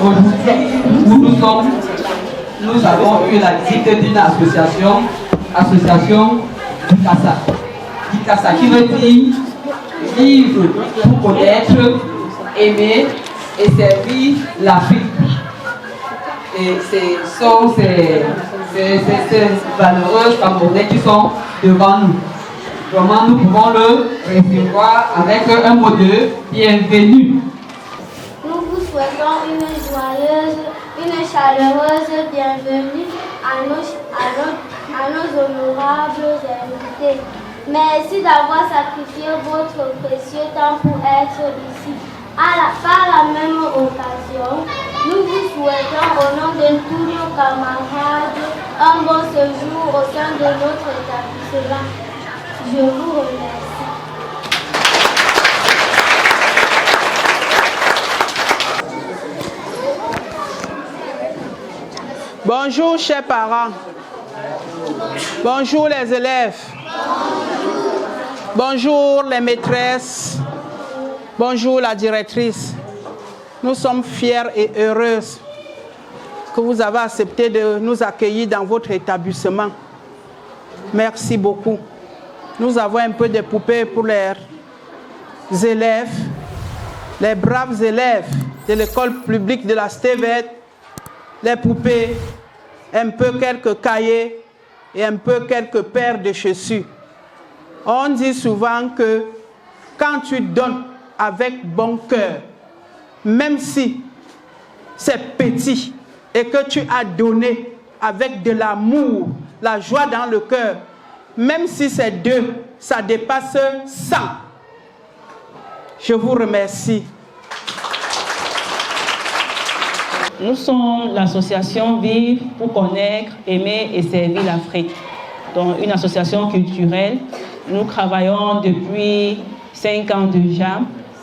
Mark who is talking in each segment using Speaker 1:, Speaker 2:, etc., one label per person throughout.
Speaker 1: Aujourd'hui, où nous avons eu la visite d'une association Dikasa, qui veut dire vivre pour connaître, aimer et servir l'Afrique. Et ce sont ces valeureux Camerounais qui sont devant nous. Comment nous pouvons le recevoir avec un mot de bienvenue.
Speaker 2: Nous vous souhaitons une joyeuse, une chaleureuse bienvenue à nos honorables invités. Merci d'avoir sacrifié votre précieux temps pour être ici. Par la même occasion, nous vous souhaitons au nom de tous nos camarades un bon séjour au sein de notre établissement. Je vous remercie.
Speaker 3: Bonjour chers parents. Bonjour les élèves. Bonjour les maîtresses. Bonjour la directrice. Nous sommes fiers et heureuses que vous avez accepté de nous accueillir dans votre établissement. Merci beaucoup. Nous avons un peu de poupées pour les élèves, les braves élèves de l'école publique de la Cité Verte, les poupées, un peu quelques cahiers et un peu quelques paires de chaussures. On dit souvent que quand tu donnes avec bon cœur, même si c'est petit et que tu as donné avec de l'amour, la joie dans le cœur, même si c'est 2, ça dépasse 100. Je vous remercie.
Speaker 4: Nous sommes l'association Vivre pour connaître, aimer et servir l'Afrique. Donc une association culturelle. Nous travaillons depuis 5 ans déjà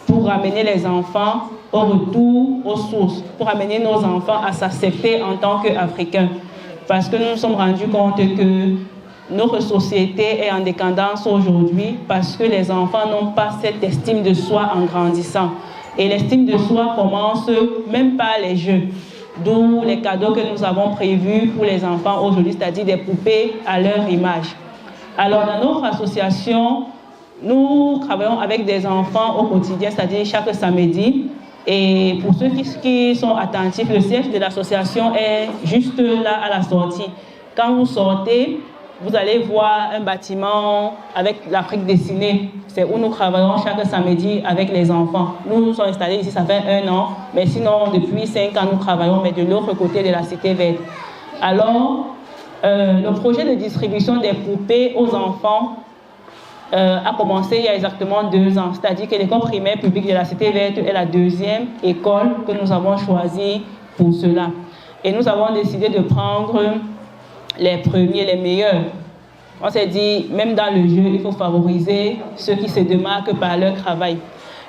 Speaker 4: pour amener les enfants au retour aux sources, pour amener nos enfants à s'accepter en tant qu'Africains. Parce que nous nous sommes rendus compte que notre société est en décadence aujourd'hui parce que les enfants n'ont pas cette estime de soi en grandissant. Et l'estime de soi commence même par les jeux. D'où les cadeaux que nous avons prévus pour les enfants aujourd'hui, c'est-à-dire des poupées à leur image. Alors dans notre association, nous travaillons avec des enfants au quotidien, c'est-à-dire chaque samedi. Et pour ceux qui sont attentifs, le siège de l'association est juste là à la sortie. Quand vous sortez, vous allez voir un bâtiment avec l'Afrique dessinée. C'est où nous travaillons chaque samedi avec les enfants. Nous nous sommes installés ici, ça fait 1 an. Mais sinon, depuis 5 ans, nous travaillons, mais de l'autre côté de la Cité Verte. Alors, le projet de distribution des poupées aux enfants a commencé il y a exactement 2 ans. C'est-à-dire que l'école primaire publique de la Cité Verte est la 2e école que nous avons choisie pour cela. Et nous avons décidé de prendre les premiers, les meilleurs. On s'est dit, même dans le jeu, il faut favoriser ceux qui se démarquent par leur travail.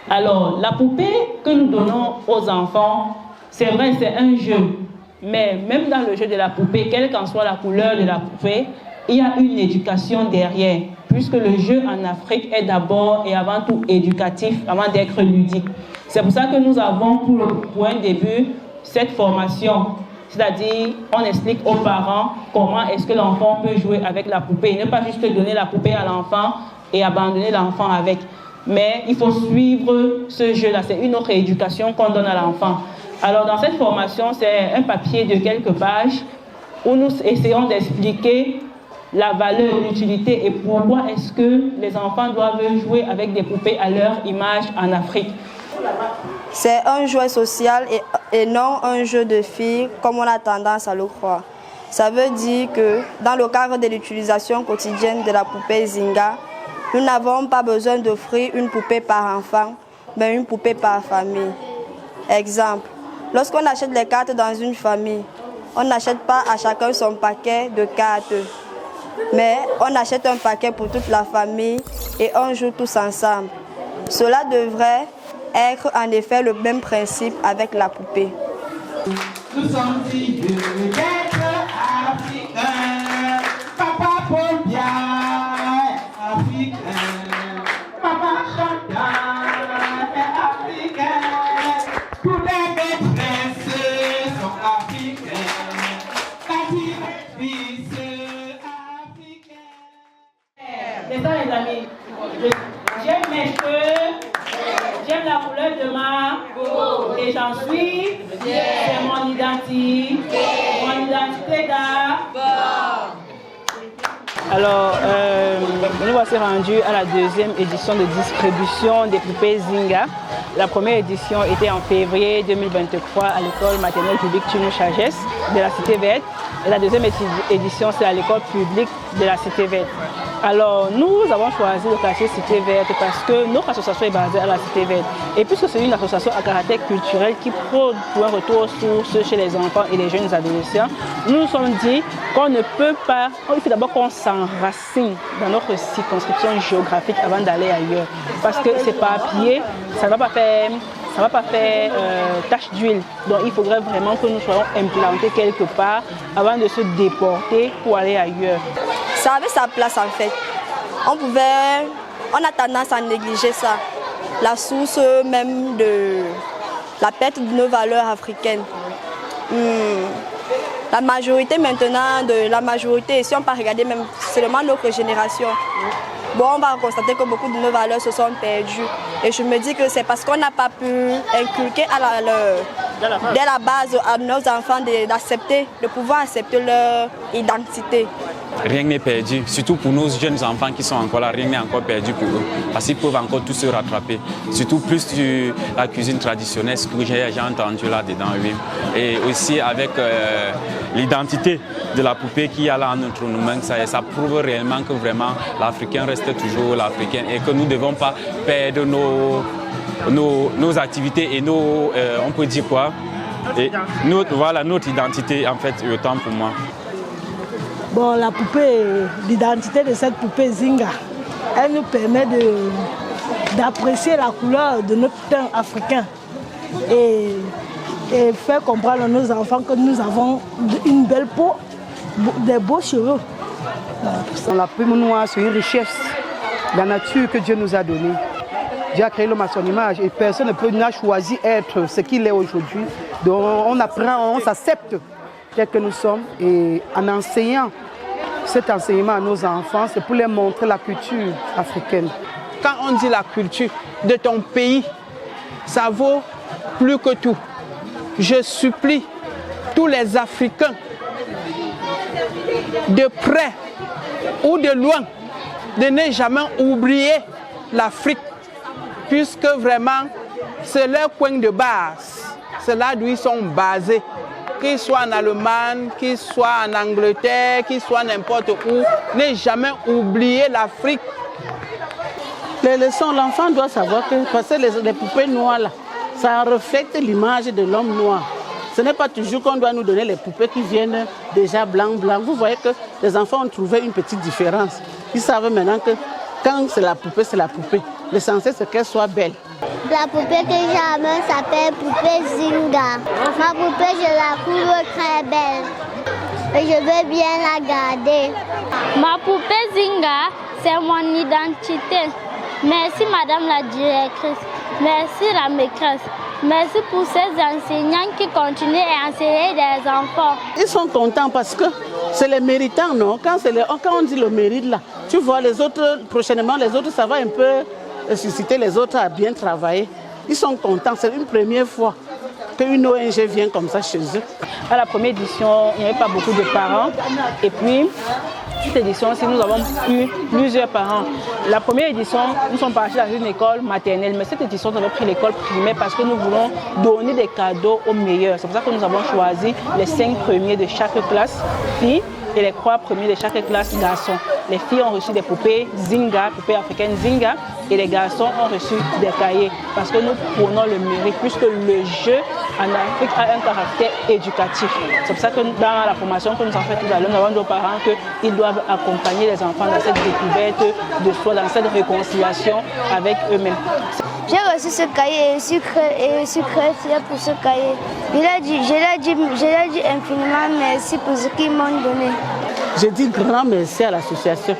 Speaker 4: Alors, la poupée que nous donnons aux enfants, c'est vrai, c'est un jeu. Mais même dans le jeu de la poupée, quelle qu'en soit la couleur de la poupée, il y a une éducation derrière. Puisque le jeu en Afrique est d'abord et avant tout éducatif, avant d'être ludique. C'est pour ça que nous avons pour un début cette formation. C'est-à-dire, on explique aux parents comment est-ce que l'enfant peut jouer avec la poupée. Ne pas juste donner la poupée à l'enfant et abandonner l'enfant avec. Mais il faut suivre ce jeu-là. C'est une autre éducation qu'on donne à l'enfant. Alors, dans cette formation, c'est un papier de quelques pages où nous essayons d'expliquer la valeur, l'utilité et pourquoi est-ce que les enfants doivent jouer avec des poupées à leur image en Afrique.
Speaker 5: C'est un jouet social et non un jeu de filles comme on a tendance à le croire. Ça veut dire que dans le cadre de l'utilisation quotidienne de la poupée Zinga, nous n'avons pas besoin d'offrir une poupée par enfant, mais une poupée par famille. Exemple, lorsqu'on achète les cartes dans une famille, on n'achète pas à chacun son paquet de cartes, mais on achète un paquet pour toute la famille et on joue tous ensemble. Cela devrait être en effet le même principe avec la poupée.
Speaker 6: Nous sommes fiers d'être africains. Papa Paul bien africain. Papa Chantal est africain. Toutes les maîtresses
Speaker 4: couleur de ma peau. Et j'en suis fière. C'est mon identité. Mon identité d'abord. Alors, nous voici rendus à la deuxième édition de distribution des poupées Zinga. La première édition était en février 2023 à l'école maternelle publique Tunu Chages de la Cité Verte. Et la deuxième édition, c'est à l'école publique de la Cité Verte. Alors, nous avons choisi le quartier Cité Verte parce que notre association est basée à la Cité Verte. Et puisque c'est une association à caractère culturel qui prône un retour source chez les enfants et les jeunes adolescents, nous nous sommes dit qu'on ne peut pas, il faut d'abord qu'on s'enracine dans notre circonscription géographique avant d'aller ailleurs. Parce que c'est pas à pied, ça ne va pas faire tache d'huile. Donc il faudrait vraiment que nous soyons implantés quelque part avant de se déporter pour aller ailleurs.
Speaker 5: Ça avait sa place en fait. On a tendance à négliger ça. La source même de la perte de nos valeurs africaines. La majorité maintenant, si on peut regarder même seulement notre génération, bon, on va constater que beaucoup de nos valeurs se sont perdues. Et je me dis que c'est parce qu'on n'a pas pu inculquer dès la base à nos enfants de pouvoir accepter leur identité.
Speaker 7: Rien n'est perdu, surtout pour nos jeunes enfants qui sont encore là, rien n'est encore perdu pour eux, parce qu'ils peuvent encore tous se rattraper. Surtout plus la cuisine traditionnelle, ce que j'ai entendu là-dedans, oui. Et aussi avec l'identité de la poupée qu'il y a là entre nos mains, ça prouve réellement que vraiment l'Africain reste toujours l'Africain et que nous ne devons pas perdre nos activités et on peut dire quoi, et notre identité en fait, autant pour moi.
Speaker 8: Bon, la poupée, l'identité de cette poupée Zinga, elle nous permet d'apprécier la couleur de notre teint africain et faire comprendre à nos enfants que nous avons une belle peau, des beaux cheveux.
Speaker 9: La plume noire, c'est une richesse, la nature que Dieu nous a donnée. Dieu a créé l'homme à son image et personne n'a choisi être ce qu'il est aujourd'hui. Donc on apprend, on s'accepte tel que nous sommes et en enseignant cet enseignement à nos enfants, c'est pour leur montrer la culture africaine.
Speaker 3: Quand on dit la culture de ton pays, ça vaut plus que tout. Je supplie tous les Africains, de près ou de loin, de ne jamais oublier l'Afrique, puisque vraiment c'est leur coin de base, c'est là d'où ils sont basés. Qu'ils soient en Allemagne, qu'ils soient en Angleterre, qu'ils soient n'importe où, ne jamais oublier l'Afrique.
Speaker 8: Les leçons, l'enfant doit savoir que parce que les poupées noires, là, ça reflète l'image de l'homme noir. Ce n'est pas toujours qu'on doit nous donner les poupées qui viennent déjà blanc. Vous voyez que les enfants ont trouvé une petite différence. Ils savent maintenant que quand c'est la poupée, c'est la poupée. L'essentiel, c'est qu'elle soit belle.
Speaker 2: La poupée que j'aime s'appelle poupée Zinga. Ma poupée, je la trouve très belle et je veux bien la garder. Ma poupée Zinga, c'est mon identité. Merci Madame la directrice, merci la maîtresse, merci pour ces enseignants qui continuent à enseigner des enfants.
Speaker 8: Ils sont contents parce que c'est les méritants, non? Quand on dit le mérite là, tu vois les autres, prochainement les autres, ça va un peu susciter les autres à bien travailler. Ils sont contents, c'est une première fois qu'une ONG vient comme ça chez eux.
Speaker 4: À la première édition, il n'y avait pas beaucoup de parents. Et puis, cette édition, nous avons eu plusieurs parents. La première édition, nous sommes partis dans une école maternelle, mais cette édition, nous avons pris l'école primaire parce que nous voulons donner des cadeaux aux meilleurs. C'est pour ça que nous avons choisi les 5 premiers de chaque classe, filles, et les 3 premiers de chaque classe, garçons. Les filles ont reçu des poupées Zinga, poupées africaines Zinga, et les garçons ont reçu des cahiers parce que nous prenons le mérite, puisque le jeu en Afrique a un caractère éducatif. C'est pour ça que dans la formation que nous avons faite tout à l'heure, nous avons nos parents qu'ils doivent accompagner les enfants dans cette découverte de soi, dans cette réconciliation avec eux-mêmes.
Speaker 2: J'ai reçu ce cahier et je suis très fière pour ce cahier. Je leur dis infiniment merci pour ce qu'ils m'ont donné.
Speaker 8: Je dis grand merci à l'association